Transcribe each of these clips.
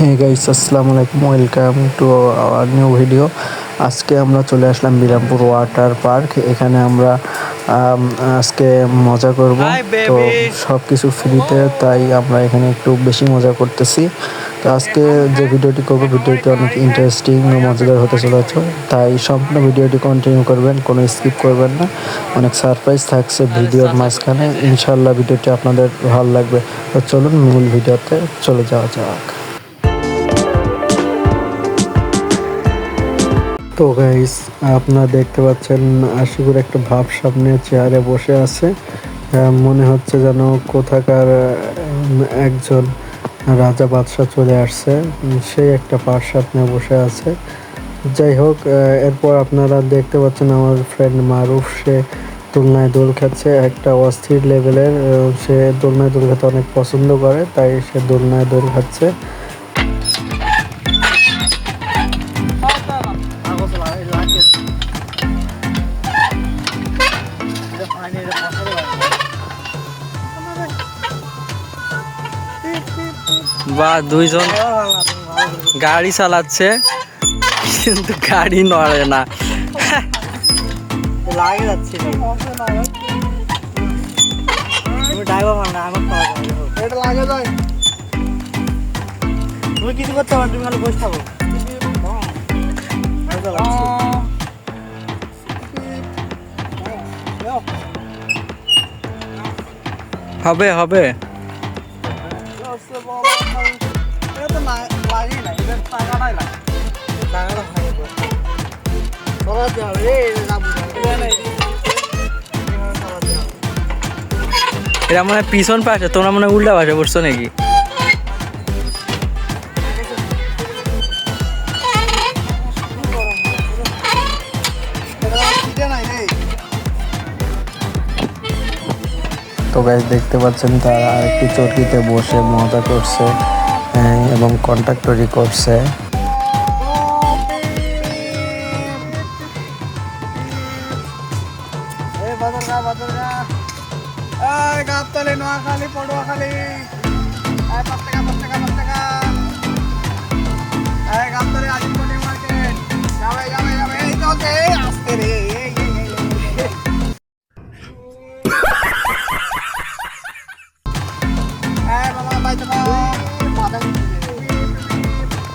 Hey guys, আসসালামু আলাইকুম, welcome to our new video. আজকে আমরা চলে আসলাম বিরামপুর ওয়াটার পার্ক। এখানে আমরা আজকে মজা করব। তো সব কিছু ফ্রিতে, তাই আমরা এখানে একটু বেশি মজা করতেছি। তো আজকে যে ভিডিওটি করবো, ভিডিওটি অনেক ইন্টারেস্টিং ও মজাদার হতে চলেছে, তাই সম্পূর্ণ ভিডিওটি কন্টিনিউ করবেন, কোনো স্কিপ করবেন না। অনেক সারপ্রাইজ থাকছে ভিডিওর মাঝখানে, ইনশাল্লাহ ভিডিওটি আপনাদের ভালো লাগবে। তো চলুন মূল ভিডিওতে চলে যাওয়া যাক। তো গাইস, আপনারা দেখতে পাচ্ছেন আশিকুর একটা ভাব সামনে চেয়ারে বসে আছে। মনে হচ্ছে যেন কোথাকার একজন রাজা বাদশাহ চলে আসছে, সেই একটা প্রাসাদ নিয়ে বসে আছে। যাই হোক, এরপর আপনারা দেখতে পাচ্ছেন আমার ফ্রেন্ড মারুফ, সে দোলনায় দোল খাচ্ছে একটা অস্থির লেভেলের। সে দোলনায় দোল খেতে অনেক পছন্দ করে, তাই সে দোলনায় দোল খাচ্ছে। বা দুইজন গাড়ি চালাচ্ছে কিন্তু গাড়ি নড়ে না। লাগে যাচ্ছে তুমি কিছু করতে পারো, তুমি খালি বসে থাকো। হবে হবে এরা মনে হয় পিছন পাশে, তোমরা মনে হয় উল্টা পাশে পড়ছো নাকি? তো গাইস, দেখতে পাচ্ছেন তারা আরেকটি চরকিতে বসে মজা করছে এবং কন্ট্রাক্টরি করছে।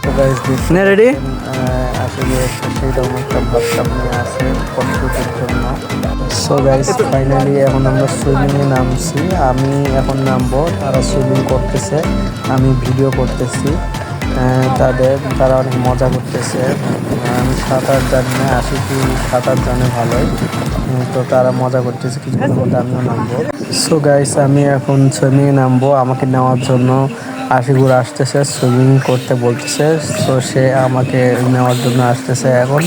তো গাইস, রেডি আসলে সেইরকম একটা ভাব সামনে আছে প্রস্তুতির জন্য। সো গাইস, ফাইনালি এখন আমরা সুইমিংয়ে নামছি। আমি এখন নামবো, তারা সুইমিং করতেছে, আমি ভিডিও করতেছি তারা অনেক মজা করতেছে। আমি সাঁতার জানি না, আশিকি সাঁতার জানে ভালোই। তো তারা মজা করতেছে, কিছুক্ষণের মধ্যে আমিও নামবো। সো গাইস, আমি এখন সুইমিংয়ে নামবো। আমাকে নেওয়ার জন্য আশিকুর আসতেছে, সুইমিং করতে বলতেছে। তো সে আমাকে নেওয়ার জন্য আসতেছে এখন।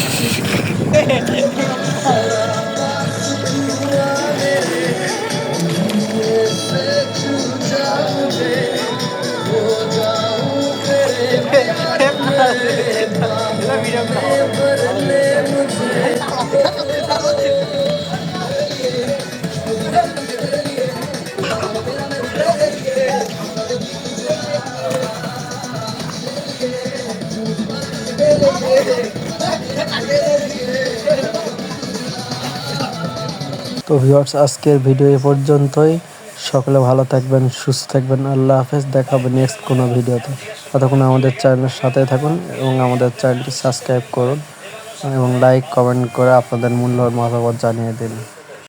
তো ভিউয়ার্স, আজকের ভিডিও এ পর্যন্তই। সকলে ভালো থাকবেন, সুস্থ থাকবেন। আল্লাহ হাফেজ, দেখা হবে নেক্সট কোনো ভিডিওতে। ততক্ষণ আমাদের চ্যানেলের সাথে থাকুন এবং আমাদের চ্যানেলটি সাবস্ক্রাইব করুন এবং লাইক কমেন্ট করে আপনাদের মূল্যবান মতামত জানিয়ে দিন।